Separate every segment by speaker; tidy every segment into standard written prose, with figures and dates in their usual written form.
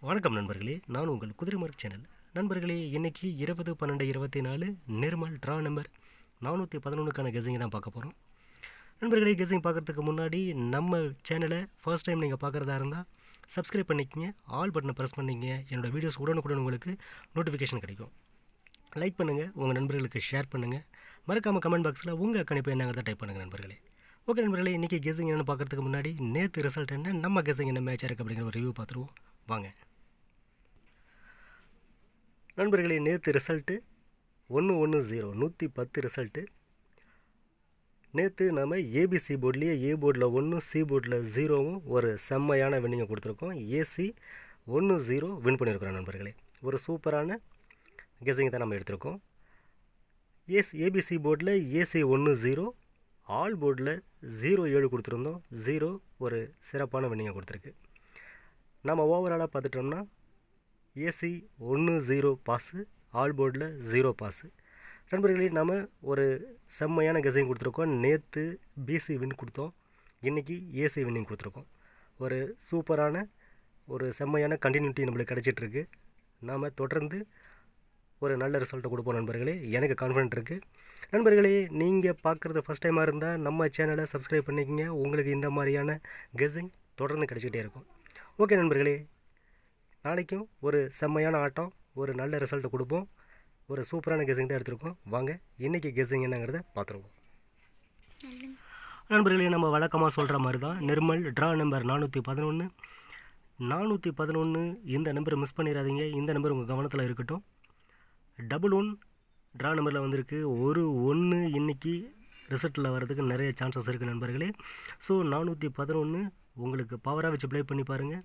Speaker 1: வணக்கம் நண்பர்களே, நான் உங்கள் குதிரைமார்க் சேனல். நண்பர்களே, இன்னைக்கு 20/12/24 நிர்மல் ட்ரா நம்பர் 411க்கான கெஸிங் தான் பார்க்க போகிறோம். நண்பர்களே, கெஸிங் பார்க்குறதுக்கு முன்னாடி நம்ம சேனலை ஃபர்ஸ்ட் டைம் நீங்கள் பார்க்குறதா இருந்தால் சப்ஸ்கிரைப் பண்ணிக்கங்க, ஆல் பட்டனை ப்ரெஸ் பண்ணிங்க. என்னோடய வீடியோஸ் உடனுக்குடன் உங்களுக்கு நோட்டிஃபிகேஷன் கிடைக்கும். லைக் பண்ணுங்கள், உங்கள் நண்பர்களுக்கு ஷேர் பண்ணுங்கள். மறக்காமல் கமெண்ட் பாக்ஸில் உங்கள் கணிப்பு என்னங்கிறத டைப் பண்ணுங்கள் நண்பர்களே. ஓகே நண்பர்களே, இன்றைக்கி கெஸிங் என்னென்னு பார்க்குறதுக்கு முன்னாடி நேற்று ரிசல்ட் என்ன, நம்ம கெஸிங் என்ன மேட்சாக இருக்குது அப்படிங்கிற ஒரு ரிவ்யூ பார்த்துருவோம் வாங்க. நண்பர்களே, நேற்று ரிசல்ட்டு 110 110 ரிசல்ட்டு. நேற்று நம்ம ஏபிசி போர்ட்லேயே ஏ போர்டில் 1 சி போர்டில் 0வும் ஒரு செம்மையான வின்னிங்கை கொடுத்துருக்கோம். ஏசி 1-0 வின் பண்ணியிருக்கிறோம் நண்பர்களே. ஒரு சூப்பரான கெஸிங் தான் நம்ம எடுத்திருக்கோம். ஏபிசி போர்டில் ஏசி 1-0, ஆல் போர்டில் 0-7 கொடுத்துருந்தோம். 0 ஒரு சிறப்பான வின்னிங்கை கொடுத்துருக்கு. நம்ம ஓவராலாக பார்த்துட்டோம்னா ஏசி 1-0 பாஸு, ஆல் போர்டில் 0 பாஸு. நண்பர்களே, நம்ம ஒரு செம்மையான கெஸிங் கொடுத்துருக்கோம். நேற்று பிசி வின் கொடுத்தோம், இன்றைக்கி ஏசி வின்னிங் கொடுத்துருக்கோம். ஒரு சூப்பரான ஒரு செம்மையான கண்டினியூட்டி நம்மளுக்கு கிடச்சிட்ருக்கு. நாம் தொடர்ந்து ஒரு நல்ல ரிசல்ட்டை கொடுப்போம் நண்பர்களே, எனக்கு கான்ஃபிடென்ட் இருக்குது. நண்பர்களே, நீங்கள் பார்க்குறது ஃபஸ்ட் டைமாக இருந்தால் நம்ம சேனலை சப்ஸ்கிரைப் பண்ணிக்கங்க. உங்களுக்கு இந்த மாதிரியான கெஸிங் தொடர்ந்து கிடச்சிக்கிட்டே இருக்கும். ஓகே நண்பர்களே, நாளைக்கும் ஒரு செம்மையான ஆட்டம், ஒரு நல்ல ரிசல்ட்டை கொடுப்போம். ஒரு சூப்பரான கெஸிங் தான் எடுத்திருக்கோம். வாங்க இன்றைக்கி கெஸிங் என்னங்கிறத பார்த்துருவோம் நண்பர்களே. நம்ம வழக்கமாக சொல்கிற மாதிரி தான் நிர்மல் ட்ரா நம்பர் 411. இந்த நம்பரை மிஸ் பண்ணிடாதீங்க. இந்த நம்பர் உங்கள் கவனத்தில் இருக்கட்டும். 11 ட்ரா நம்பரில் வந்திருக்கு. ஒரு 1 இன்றைக்கி ரிசல்ட்டில் வர்றதுக்கு நிறைய சான்சஸ் இருக்குது நண்பர்களே. ஸோ 411 உங்களுக்கு பவராக வச்சு ப்ளே பண்ணி பாருங்கள்.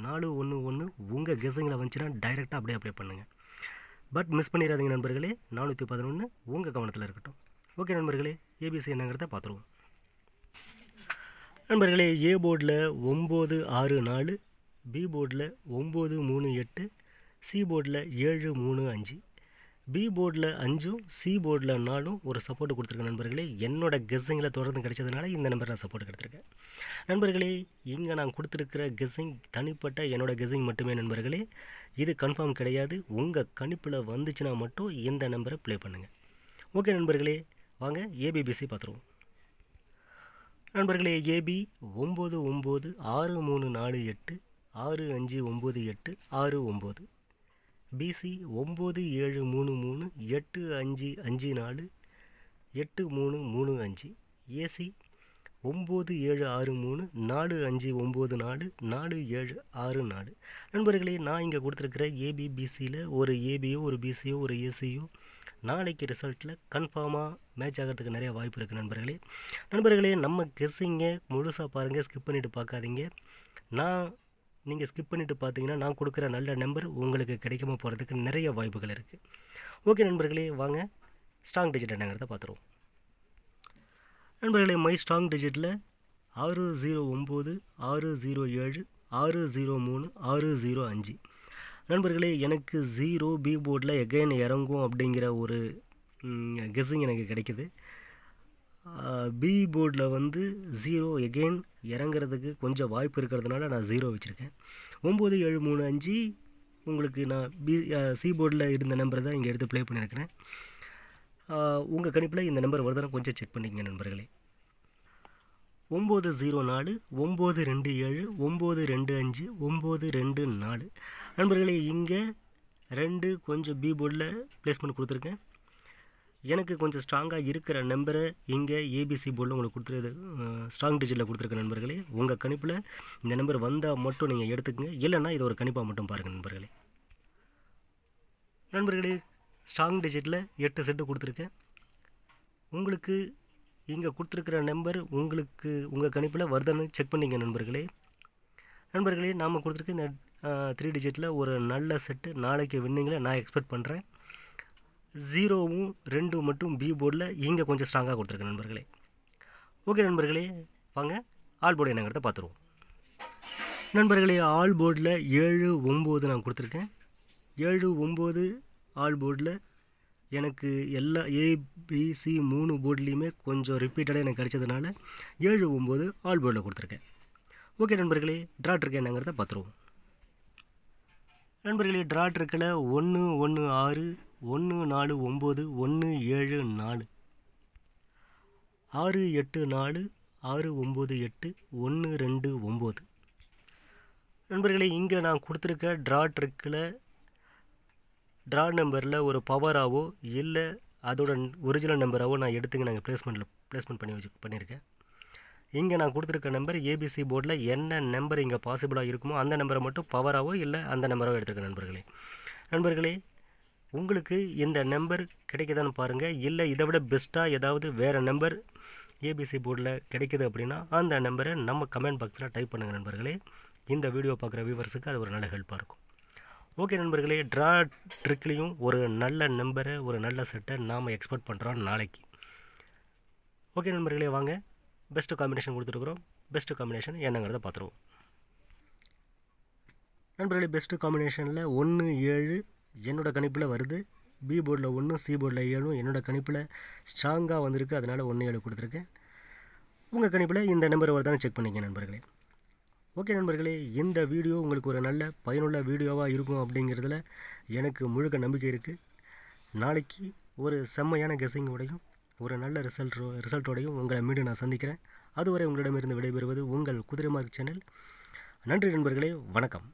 Speaker 1: 411 உங்கள் கெஸிங்கில் வந்துச்சுன்னா டைரெக்டாக அப்படியே அப்ளை பண்ணுங்கள். பட் மிஸ் பண்ணிடாதீங்க நண்பர்களே. 411 உங்கள் கவனத்தில் இருக்கட்டும். ஓகே நண்பர்களே, ஏபிசி என்னங்கிறத பார்த்துருவோம் நண்பர்களே. ஏ போர்டில் 964, பி போர்டில் 938, சி போர்டில் 735, பி போர்டில் 5ம் சி போர்டில் 4ம் ஒரு சப்போர்ட் கொடுத்துருக்கேன் நண்பர்களே. என்னோடய கெஸ்ஸிங்கில் தொடர்ந்து கிடைச்சதுனால இந்த நம்பரில் சப்போர்ட் கொடுத்துருக்கேன் நண்பர்களே. இங்கே நான் கொடுத்துருக்கிற கெஸ்ஸிங் தனிப்பட்ட என்னோடய கெஸ்ஸிங் மட்டுமே நண்பர்களே. இது கன்ஃபார்ம் கிடையாது. உங்கள் கணிப்பில் வந்துச்சுன்னா மட்டும் இந்த நம்பரை ப்ளே பண்ணுங்கள். ஓகே நண்பர்களே, வாங்க ஏபிபிசி பார்த்துருவோம் நண்பர்களே. AB 996348 6598 69, BC 9733 8554 8335, AC 9763 4594 4764. நண்பர்களே, நான் இங்கே கொடுத்துருக்கிற ஏபிபிசியில் ஒரு ஏபியோ ஒரு பிசியோ ஒரு ஏசியோ நாளைக்கு ரிசல்ட்டில் கன்ஃபார்மாக மேட்ச் ஆகிறதுக்கு நிறைய வாய்ப்பு இருக்குது நண்பர்களே. நம்ம கெஸ்ஸிங்கை முழுசாக பாருங்கள், ஸ்கிப் பண்ணிவிட்டு பார்க்காதீங்க. நீங்கள் ஸ்கிப் பண்ணிவிட்டு பார்த்தீங்கன்னா நான் கொடுக்குற நல்ல நம்பர் உங்களுக்கு கிடைக்காம போகிறதுக்கு நிறைய வாய்ப்புகள் இருக்குது. ஓகே நண்பர்களே, வாங்க ஸ்ட்ராங் டிஜிட் என்னங்கிறத பார்த்துருவோம் நண்பர்களே. மை ஸ்ட்ராங் டிஜிட்டில் 609 607 603 605. நண்பர்களே, எனக்கு 0 பி போர்டில் எகைன் இறங்கும் அப்படிங்கிற ஒரு கெஸ்ஸிங் எனக்கு கிடைக்குது. பி போர்டில் 0 எகெயின் இறங்கிறதுக்கு கொஞ்சம் வாய்ப்பு இருக்கிறதுனால நான் 0 வச்சுருக்கேன். 9735 உங்களுக்கு நான் சி போர்டில் இருந்த நம்பரை தான் இங்கே எடுத்து ப்ளே பண்ணியிருக்கிறேன். உங்கள் கணிப்பில் இந்த நம்பர் வருதுன்னு கொஞ்சம் செக் பண்ணிக்கங்க நண்பர்களே. 904 927 925 924. நண்பர்களே, இங்கே 2 கொஞ்சம் பி போர்டில் ப்ளேஸ்மெண்ட் கொடுத்துருக்கேன். எனக்கு கொஞ்சம் ஸ்ட்ராங்காக இருக்கிற நம்பரை இங்கே ஏபிசி போர்டில் உங்களுக்கு கொடுத்துருது, ஸ்ட்ராங் டிஜிட்டில் கொடுத்துருக்க நண்பர்களே. உங்கள் கணிப்பில் இந்த நம்பர் வந்தால் மட்டும் நீங்கள் எடுத்துக்கங்க, இல்லைன்னா இது ஒரு கணிப்பாக மட்டும் பாருங்கள் நண்பர்களே. ஸ்ட்ராங் டிஜிட்டில் 8 செட்டு கொடுத்துருக்கேன். உங்களுக்கு இங்கே கொடுத்துருக்கிற நம்பர் உங்களுக்கு உங்கள் கணிப்பில் வருதுன்னு செக் பண்ணிங்க நண்பர்களே. நாம் கொடுத்துருக்க இந்த 3 டிஜிட்டில் ஒரு நல்ல செட்டு நாளைக்கு வின்னிங்கில் நான் எக்ஸ்பெக்ட் பண்ணுறேன். 0வும் 2 மட்டும் பி போர்டில் இங்கே கொஞ்சம் ஸ்ட்ராங்காக கொடுத்துருக்கேன் நண்பர்களே. ஓகே நண்பர்களே, வாங்க ஆல் போர்டு என்னங்கிறத பார்த்துருவோம் நண்பர்களே. ஆல் போர்டில் 7-9 நான் கொடுத்துருக்கேன். 7-9 ஆல் போர்டில் எனக்கு எல்லா ஏபிசி 3 போர்ட்லேயுமே கொஞ்சம் ரிப்பீட்டடாக எனக்கு கிடச்சதுனால 7-9 ஆல் போர்டில் கொடுத்துருக்கேன். ஓகே நண்பர்களே, ட்ராட் இருக்கு என்னங்கிறத பார்த்துருவோம் நண்பர்களே, ட்ராட் இருக்கல 116 149 174 684 698 129. நண்பர்களே, இங்கே நான் கொடுத்துருக்க ட்ராட் இருக்கல ட்ரா நம்பரில் ஒரு பவராகவோ இல்லை அதோட ஒரிஜினல் நம்பராகவோ நான் எடுத்துங்க நாங்கள் ப்ளேஸ்மெண்ட் பண்ணியிருக்கேன். இங்கே நான் கொடுத்துருக்க நம்பர் ஏபிசி போர்டில் என்ன நம்பர் இங்கே பாசிபிளாக இருக்குமோ அந்த நம்பரை மட்டும் பவராகவோ இல்லை அந்த நம்பராகவோ எடுத்துருக்கேன். நண்பர்களே, உங்களுக்கு இந்த நம்பர் கிடைக்குதான்னு பாருங்கள். இல்லை இதை விட பெஸ்ட்டாக ஏதாவது வேறு நம்பர் ஏபிசி போர்டில் கிடைக்குது அப்படின்னா அந்த நம்பரை நம்ம கமெண்ட் பாக்ஸில் டைப் பண்ணுங்கள் நண்பர்களே. இந்த வீடியோ பார்க்குற வியூவர்ஸுக்கு அது ஒரு நல்ல ஹெல்ப்பாக இருக்கும். ஓகே நண்பர்களே, ட்ரா ட்ரிக்லேயும் ஒரு நல்ல நம்பரை ஒரு நல்ல செட்டை நாம் எக்ஸ்பெக்ட் பண்ணுறோம் நாளைக்கு. ஓகே நண்பர்களே, வாங்க பெஸ்ட்டு காம்பினேஷன் கொடுத்துருக்குறோம். பெஸ்ட்டு காம்பினேஷன் என்னங்கிறத பார்த்துருவோம். நண்பர்களே, பெஸ்ட்டு காம்பினேஷனில் 1 7 என்னோடய கணிப்பில் வருது. பி போர்டில் 1 சி போர்டில் 7 என்னோடய கணிப்பில் ஸ்ட்ராங்காக வந்திருக்கு. அதனால் 1 7 கொடுத்துருக்கேன். உங்கள் கணிப்பில் இந்த நம்பர் வருதானு செக் பண்ணிக்க நண்பர்களே. ஓகே நண்பர்களே, இந்த வீடியோ உங்களுக்கு ஒரு நல்ல பயனுள்ள வீடியோவாக இருக்கும் அப்படிங்கிறதுல எனக்கு முழுக்க நம்பிக்கை இருக்குது. நாளைக்கு ஒரு செம்மையான கெஸ்ஸிங்கோடையும் ஒரு நல்ல ரிசல்ட்டோடையும் உங்களை மீண்டும் நான் சந்திக்கிறேன். அதுவரை உங்களிடமிருந்து விடைபெறுவது உங்கள் குதிரை மார்க் சேனல். நன்றி நண்பர்களே, வணக்கம்.